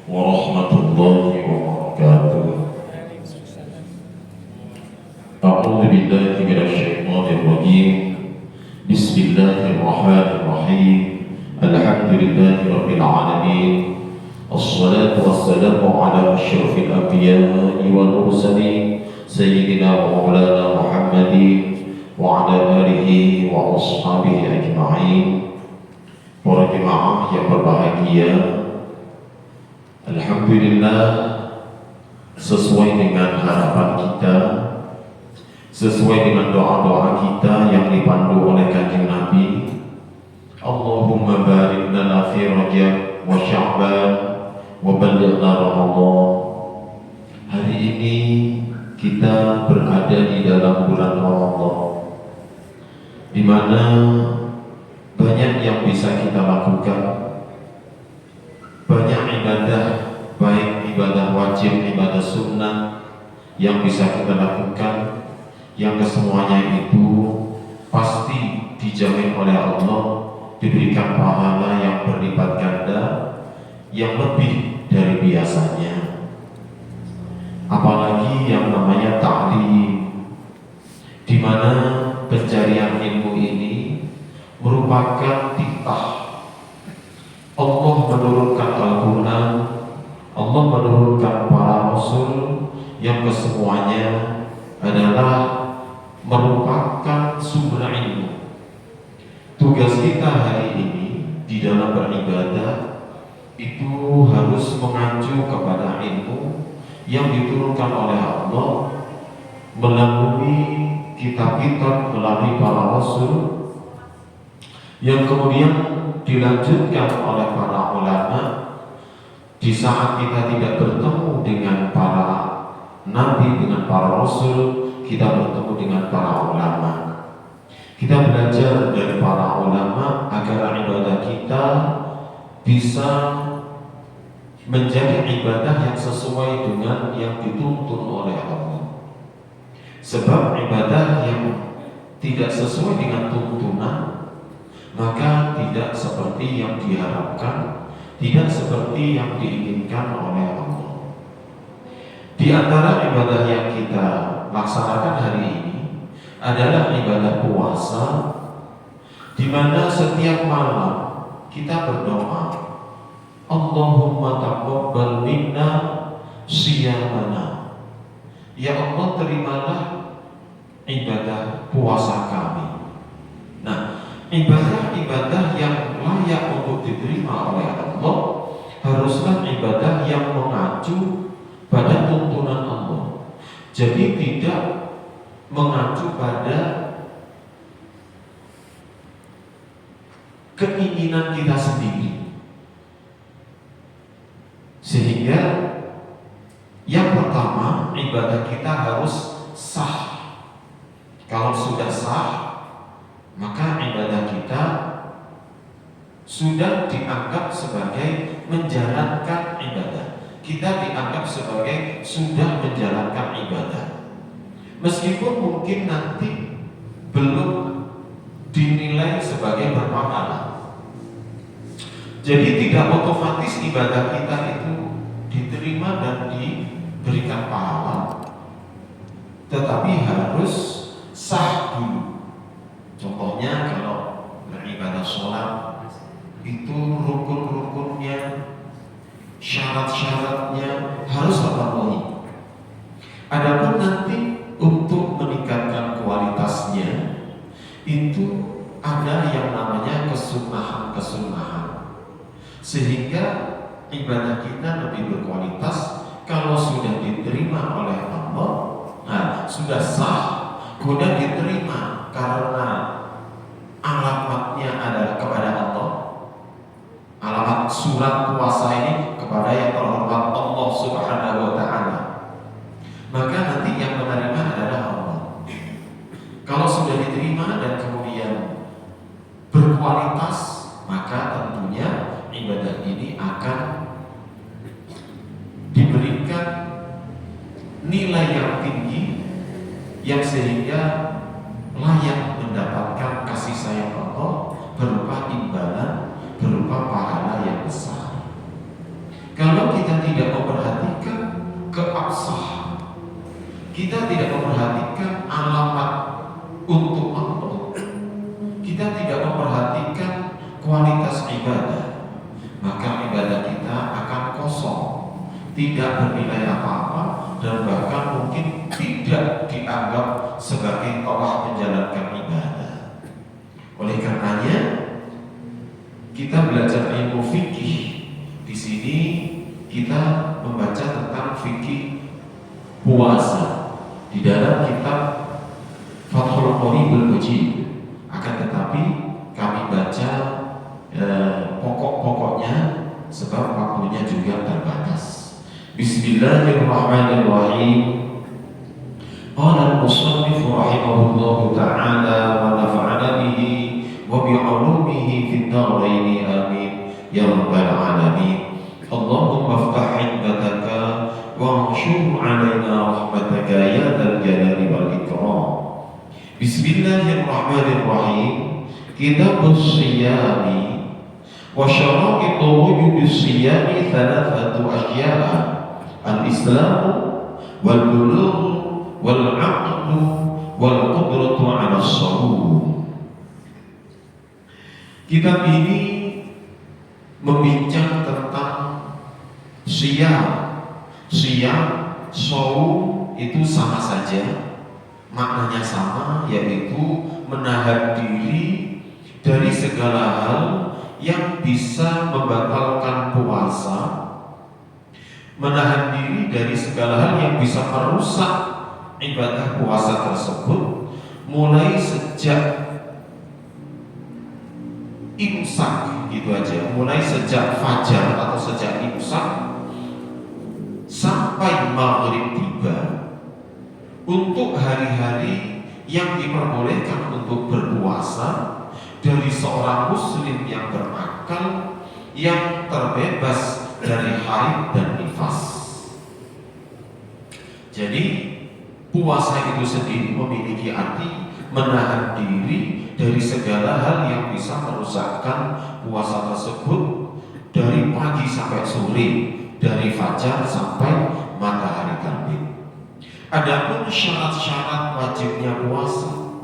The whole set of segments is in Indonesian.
warahmatullahi wabarakatuh. A'udzu billahi minasyaitonir rajim. Bismillahirrahmanirrahim. Alhamdulillahi rabbil alamin. Assalatu wassalamu ala asyrafil anbiya'i wal mursalin sayyidina wa maulana Muhammadin wa ala alihi wa ashabihi ajma'in. Para jemaah yang berbahagia, alhamdulillah, sesuai dengan harapan kita, sesuai dengan doa-doa kita yang dipandu oleh Kanjeng Nabi, Allahumma barik lana fi Rajab wa Sya'ban wa ballighna Ramadan. Hari ini kita berada di dalam bulan Ramadan, di mana banyak yang bisa kita lakukan, banyak ibadah, baik ibadah wajib, ibadah sunnah yang bisa kita lakukan, yang kesemuanya itu pasti dijamin oleh Allah diberikan pahala yang berlipat ganda, yang lebih dari biasanya. Apalagi yang namanya ta'lim, di mana pencarian ilmu ini merupakan titah. Allah menurunkan Al-Quran, Allah menurunkan para Rasul yang kesemuanya adalah merupakan sumber ilmu. Tugas kita hari ini di dalam beribadah itu harus mengacu kepada ilmu yang diturunkan oleh Allah melalui kitab-kitab, melalui para Rasul, yang kemudian dilanjutkan oleh para ulama. Di saat kita tidak bertemu dengan para nabi, dengan para rasul, kita bertemu dengan para ulama. Kita belajar dari para ulama agar ibadah kita bisa menjadi ibadah yang sesuai dengan yang dituntun oleh Allah. Sebab ibadah yang tidak sesuai dengan tuntunan, maka tidak seperti yang diharapkan, tidak seperti yang diinginkan oleh Allah. Di antara ibadah yang kita laksanakan hari ini adalah ibadah puasa, di mana setiap malam kita berdoa, Allahumma taqabbal minna shiyamana. Ya Allah, terimalah ibadah puasa kami. Nah, ibadah-ibadah yang layak untuk diterima oleh Allah haruslah ibadah yang mengacu pada tuntunan Allah. Jadi tidak mengacu pada keinginan kita sendiri. Sehingga yang pertama, ibadah kita harus sah. Kalau sudah sah, maka ibadah kita sudah dianggap sebagai menjalankan ibadah. Kita dianggap sebagai sudah menjalankan ibadah, meskipun mungkin nanti belum dinilai sebagai berpahala. Jadi tidak otomatis ibadah kita itu diterima dan diberikan pahala, tetapi harus sah dulu. Contohnya kalau beribadah sholat itu rukun-rukunnya, syarat-syaratnya harus terpenuhi. Adapun nanti untuk meningkatkan kualitasnya itu ada yang namanya kesunahan-kesunahan, sehingga ibadah kita lebih berkualitas kalau sudah diterima oleh Allah. Nah, sudah sah, kemudian diterima karena alamatnya adalah kepada Allah. Alamat surat puasa ini kepada yang terhormat Allah Subhanahu wa ta'ala. Maka nanti yang menerima adalah Allah. Kalau sudah diterima dan kemudian berkualitas, maka tentunya ibadah ini akan diberikan nilai yang tinggi, yang sehingga layak mendapatkan kasih sayang Allah berupa imbalan, berupa pahala yang besar. Kalau kita tidak memperhatikan keabsahan, kita tidak memperhatikan alamat untuk Allah, kita tidak memperhatikan kualitas ibadah, maka ibadah kita akan kosong, tidak bernilai apa-apa, dan bahkan mungkin tidak dianggap sebagai telah menjalankan ibadah. Oleh karenanya kita belajar ilmu fikih. Di sini kita membaca tentang fikih puasa di dalam kitab Fathul Qoribul Mujib. Akan tetapi kami baca pokok-pokoknya sebab waktunya juga terbatas. Bismillahirrahmanirrahim. Qala al-musannif rahimahullahu ta'ala wa nafa'ana bihi wa bi'ulumihi fid dharain amin ya rabbal alamin. Allahumma iftah hikmataka wa anshur 'alaina rahmataka ya dzal jalali wal ikram. Bismillahirrahmanirrahim. Kitabus Shiyami wa syara'itu wujubis Shiyami thalathatu asya'a: al-Islamu wal bulugh wal 'aqlu wal qudratu 'ala as-shawm. Kitab ini membincang tentang Siyam, shaum itu sama saja, maknanya sama, yaitu menahan diri dari segala hal yang bisa membatalkan puasa, menahan diri dari segala hal yang bisa merusak ibadah puasa tersebut, mulai sejak imsak, gitu aja, mulai sejak fajar atau sejak imsak sampai maghrib tiba, untuk hari-hari yang diperbolehkan untuk berpuasa dari seorang muslim yang berakal, yang terbebas dari haid dan nifas. Jadi puasa itu sendiri memiliki arti menahan diri dari segala hal yang bisa merusakkan puasa tersebut, dari pagi sampai sore, dari fajar sampai matahari terbit. Adapun syarat-syarat wajibnya puasa,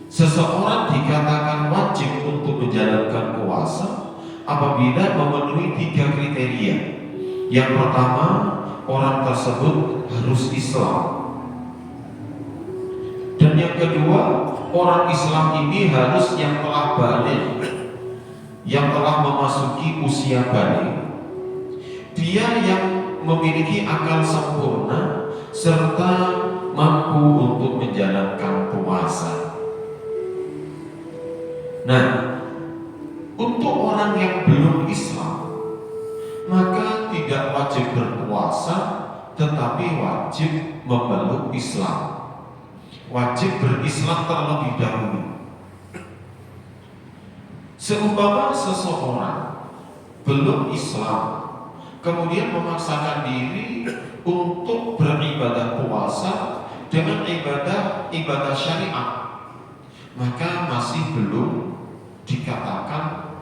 seseorang dikatakan wajib untuk menjalankan puasa apabila memenuhi 3 kriteria. Yang pertama, orang tersebut harus Islam. Dan yang kedua, orang Islam ini harus yang telah balik, yang telah memasuki usia balik. Dia yang memiliki akal sempurna serta mampu untuk menjalankan puasa. Nah, untuk orang yang belum Islam, maka tidak wajib berpuasa, tetapi wajib memeluk Islam, wajib berislam terlebih dahulu. Seumpama seseorang belum Islam kemudian memaksakan diri untuk beribadah puasa dengan ibadah syariat, maka masih belum dikatakan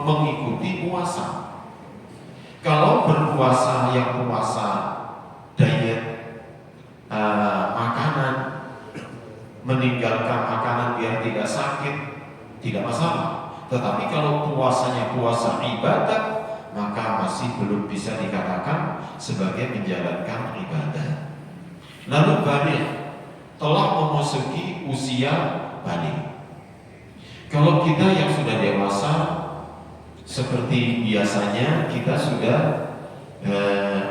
mengikuti puasa. Kalau berpuasa yang puasa diet, makanan, meninggalkan makanan biar tidak sakit, tidak masalah. Tetapi kalau puasanya puasa ibadah, maka masih belum bisa dikatakan sebagai menjalankan ibadah. Lalu balik, telah memasuki usia balik. Kalau kita yang sudah dewasa, seperti biasanya kita sudah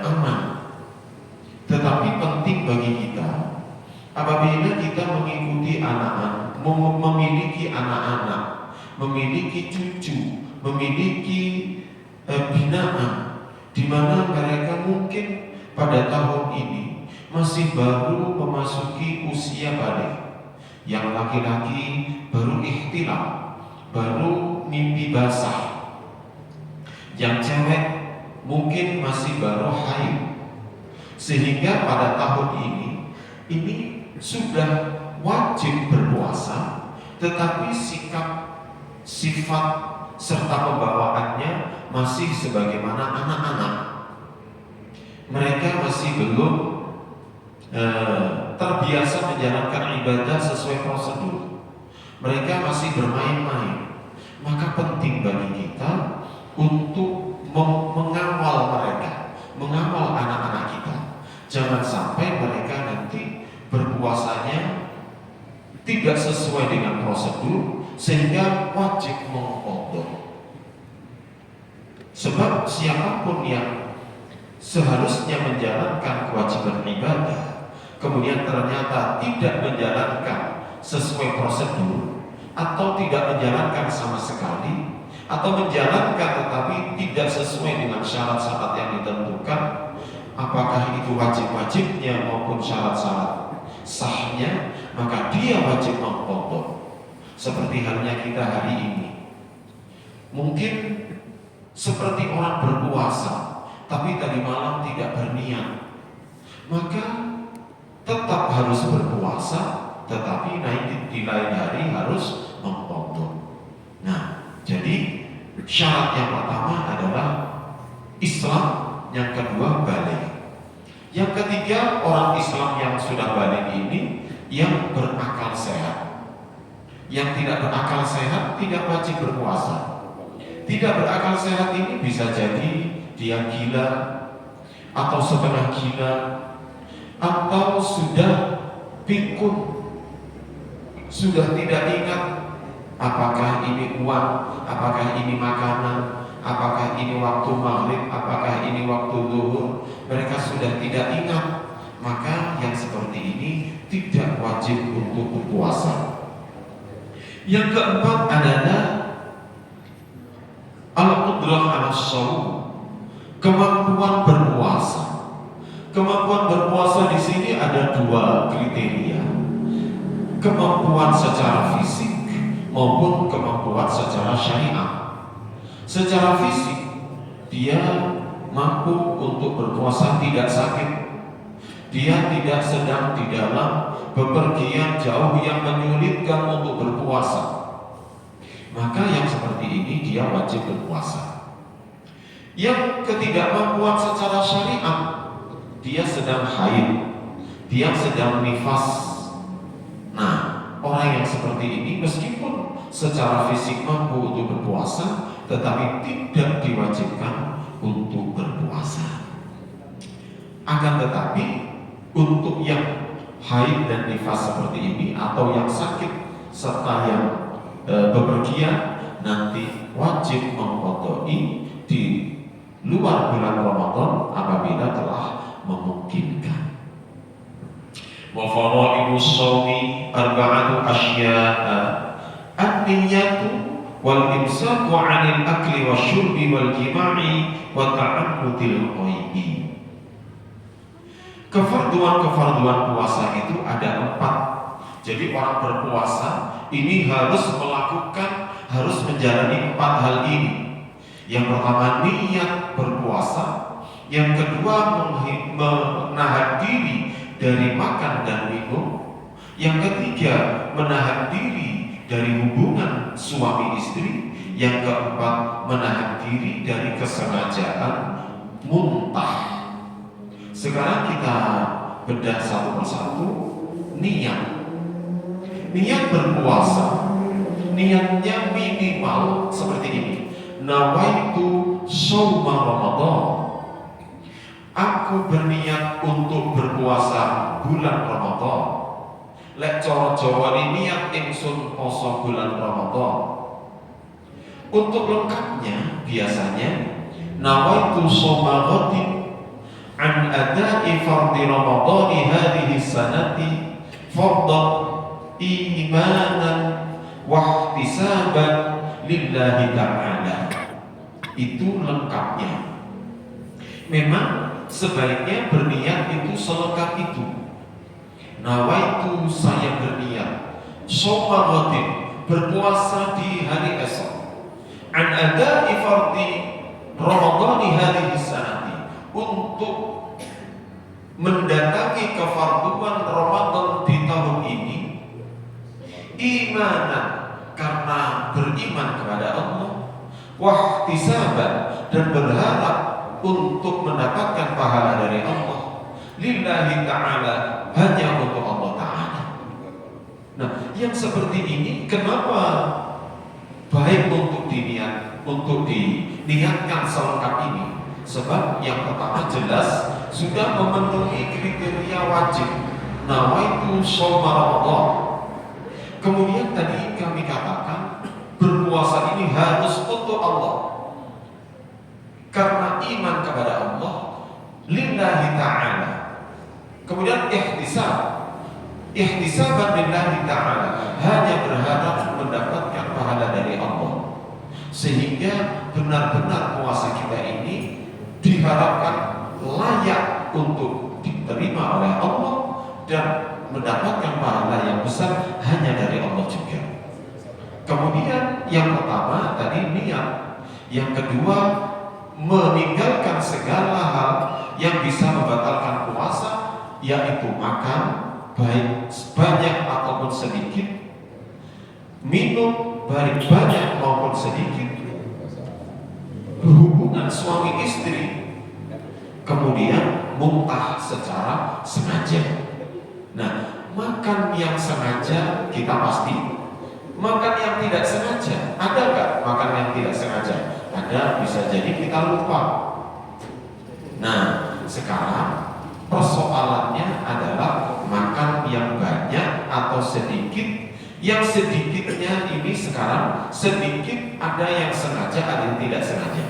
aman. Tetapi penting bagi kita, apabila kita mengikuti anak-anak, memiliki anak-anak, memiliki cucu, memiliki binaan, di mana mereka mungkin pada tahun ini masih baru memasuki usia balik. Yang laki-laki baru ihtilam, baru mimpi basah. Yang cewek mungkin masih baru haid. Sehingga pada tahun ini sudah wajib berpuasa, tetapi sifat serta pembawaannya masih sebagaimana anak-anak. mereka masih belum terbiasa menjalankan ibadah sesuai prosedur. Mereka masih bermain-main. Maka penting bagi kita untuk mengawal mereka, mengawal anak-anak kita. Jangan sampai mereka nanti berpuasanya tidak sesuai dengan prosedur sehingga wajib mengqadha. Sebab siapapun yang seharusnya menjalankan kewajiban ibadah kemudian ternyata tidak menjalankan sesuai prosedur atau tidak menjalankan sama sekali atau menjalankan tetapi tidak sesuai dengan syarat-syarat yang ditentukan, apakah itu wajib-wajibnya maupun syarat-syarat sahnya, maka dia wajib mengqadha. Seperti halnya kita hari ini, mungkin seperti orang berpuasa tapi tadi malam tidak berniat, maka tetap harus berpuasa, tetapi di lain hari harus mengqadha. Nah, jadi syarat yang pertama adalah Islam, yang kedua balik, yang ketiga orang Islam yang sudah balik ini yang berakal sehat. Yang tidak berakal sehat tidak wajib berpuasa. Tidak berakal sehat ini bisa jadi dia gila atau setengah gila atau sudah pikun, sudah tidak ingat apakah ini uang, apakah ini makanan, apakah ini waktu maghrib, apakah ini waktu zuhur. Mereka sudah tidak ingat. Maka yang seperti ini tidak wajib untuk berpuasa. Yang keempat adalah al-qudrah 'ala shaum, kemampuan berpuasa. Kemampuan berpuasa di sini ada dua kriteria, kemampuan secara fisik maupun kemampuan secara syariah. Secara fisik, dia mampu untuk berpuasa tidak sakit, dia tidak sedang di dalam bepergian jauh yang menyulitkan untuk berpuasa, maka yang seperti ini dia wajib berpuasa. Yang ketidakmampuan secara syariah, dia sedang haid, dia sedang nifas. Nah, orang yang seperti ini meskipun secara fisik mampu untuk berpuasa, tetapi tidak diwajibkan untuk berpuasa. Akan tetapi untuk yang haid dan nifas seperti ini atau yang sakit serta yang bepergian, nanti wajib mengqadai di luar bulan Ramadan apabila telah memungkinkan. Wa faraidus shaumi arba'atu asya'a, an-niyatu wal imsaku 'anil akli wasyurbi wal jima'i wa ta'ammudil ghaibi. Kefarduan-kefarduan puasa itu ada 4. Jadi orang berpuasa ini harus menjalani 4 hal ini. Yang pertama niat berpuasa, yang kedua menahan diri dari makan dan minum, yang ketiga menahan diri dari hubungan suami istri, yang keempat menahan diri dari kesengajaan muntah. Sekarang kita bedah satu persatu. Niat berpuasa, niatnya minimal seperti ini. Nawaitu shauma Ramadan, aku berniat untuk berpuasa bulan Ramadan. Lek cara Jawa ini niat ingsun poso bulan Ramadan. Untuk lengkapnya biasanya nawaitu shauma ghadin an ada'i fardhi Ramadhani hadhihi sanati fardhan imanan wa ihtisaban lillahi ta'ala. Itu lengkapnya. Memang sebaiknya berniat itu selengkap itu. Nawaitu, saya berniat shauma ghadin, berpuasa di hari esok, an ada'i fardhi Ramadhani hadhihi sanati, untuk mendatangi kefarduan Ramadan di tahun ini, imanan, karena beriman kepada Allah, wahtisaban, dan berharap untuk mendapatkan pahala dari Allah, lillahi ta'ala, hanya untuk Allah Ta'ala. Nah, yang seperti ini kenapa baik untuk diniatkan selengkap ini? Sebab yang pertama jelas sudah memenuhi kriteria wajib, nawaitu shauma Ramadan. Kemudian tadi kami katakan berpuasa ini harus untuk Allah, karena iman kepada Allah, lillahi ta'ala. Kemudian ihtisaban lillahi ta'ala, hanya berharap mendapatkan pahala dari Allah. Sehingga benar-benar puasa kita ini diharapkan layak untuk diterima oleh Allah dan mendapatkan pahala yang besar hanya dari Allah juga. Kemudian yang pertama tadi niat, yang kedua meninggalkan segala hal yang bisa membatalkan puasa, yaitu makan baik banyak ataupun sedikit, minum baik banyak maupun sedikit, berhubungan suami istri, kemudian muntah secara sengaja. Nah, makan yang sengaja kita pasti, makan yang tidak sengaja ada nggak? Makan yang tidak sengaja ada, bisa jadi kita lupa. Nah, sekarang persoalannya adalah makan yang banyak atau sedikit. Yang sedikitnya ini sekarang sedikit, ada yang sengaja, ada yang tidak sengaja.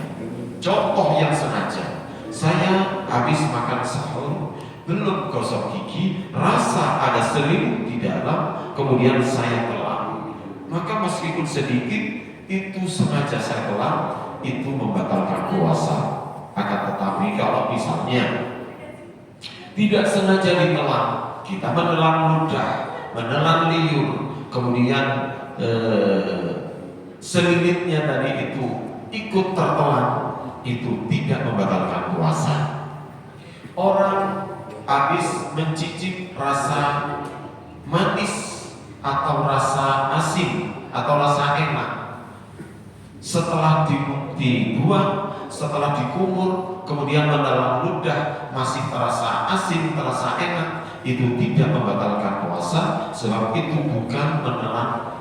Contoh yang sengaja, saya habis makan sahur, belum gosok gigi, rasa ada selimut di dalam, kemudian saya telan. Maka meskipun sedikit, itu sengaja saya telan, itu membatalkan puasa. Akan tetapi kalau misalnya tidak sengaja ditelan, kita menelan ludah, menelan liur, kemudian selilitnya tadi itu ikut tertelan, itu tidak membatalkan puasa. Orang habis mencicip rasa manis atau rasa asin atau rasa enak, setelah dibuang, setelah dikumur, kemudian menelan ludah masih terasa asin, terasa enak, itu tidak membatalkan puasa, sebab itu bukan menelan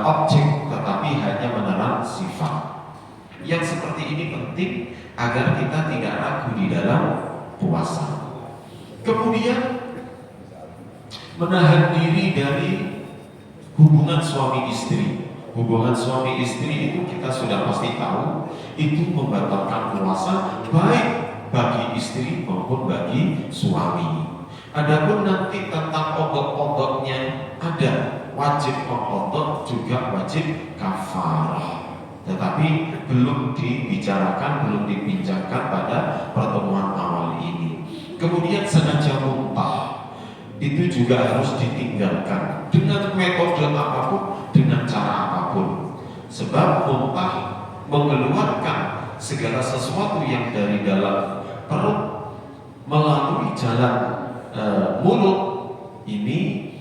objek, tetapi hanya menelan sifat. Yang seperti ini penting agar kita tidak ragu di dalam puasa. Kemudian menahan diri dari hubungan suami istri. Hubungan suami istri itu kita sudah pasti tahu, itu membatalkan puasa baik bagi istri maupun bagi suami. Adapun nanti tentang odot-odotnya ada, wajib mengodot juga wajib kafarah, tetapi belum dibicarakan, belum dibincangkan pada pertemuan awal ini. Kemudian sengaja muntah itu juga harus ditinggalkan dengan metode apapun, dengan cara apapun, sebab muntah mengeluarkan segala sesuatu yang dari dalam perut melalui jalan mulut ini,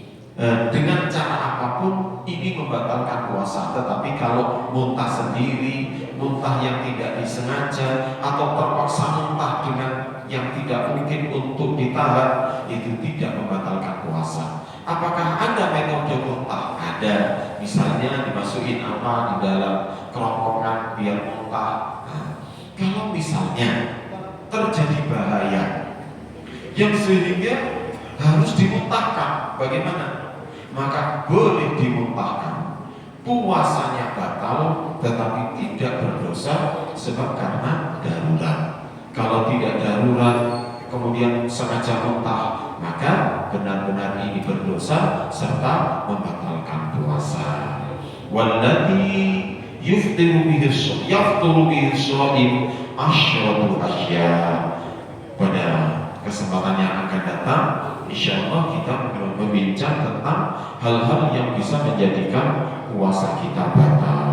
dengan cara apapun ini membatalkan puasa. Tetapi kalau muntah sendiri, muntah yang tidak disengaja, atau terpaksa muntah dengan yang tidak mungkin untuk ditahan, itu tidak membatalkan puasa. Apakah ada metode muntah? Ada. Misalnya dimasukin apa di dalam kerongkongan biar muntah. Nah, kalau misalnya terjadi bahaya yang sehingga harus dimuntahkan, bagaimana? Maka boleh dimuntahkan, puasanya batal tetapi tidak berdosa, sebab karena darurat. Kalau tidak darurat kemudian sengaja muntah, maka benar-benar ini berdosa serta membatalkan puasa. Walladzi yuftiru bihi shaim asyratu asya. Pada kesempatan yang akan datang, insyaallah kita berbincang tentang hal-hal yang bisa menjadikan puasa kita batal.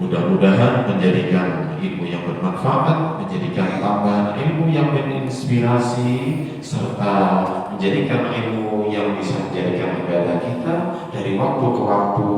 Mudah-mudahan menjadikan ilmu yang bermanfaat, menjadikan tambahan ilmu yang menginspirasi, serta menjadikan ilmu yang bisa menjadikan ibadah kita dari waktu ke waktu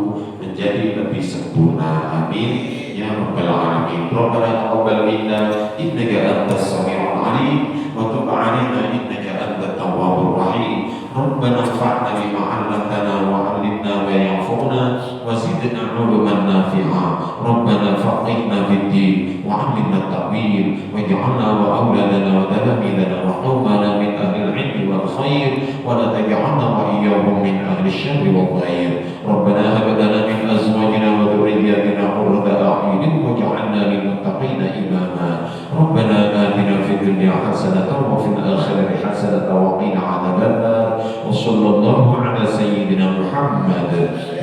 menjadi lebih sempurna. Amin ya rabbal alamin. Rabbana taqabbal minna innaka antas samiul alim wa tub 'alaina innaka antat tawwabur rahim. Rabbana anfa'na bima 'allamtana wa 'allimna ma yanfa'una wa zidna 'ilman nafi'a. Rabbana faqihna fid din wa 'allimna at-ta'wil waj'alna wa auladana wa talamidana wa qaumana min ahli al-'ilmi wal khair wa la taj'alna wa iyyahum min ahli asy-syarri wal khair. Rabbana hab lana min azwajina wa dhurriyyatina qurrata a'yunin waj'alna lil muttaqina imama. Rabbana atina fid dunya hasanatan wa fil akhirati hasanatan wa qina 'adzabannar. Wa sallallahu ala sayyidina Muhammad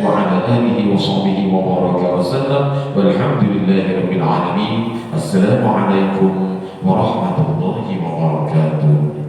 wa ala alihi wa sahbihi wa baraka wa sallam. Walhamdulillahi rabbil alamin. Assalamu alaikum warahmatullahi wabarakatuh.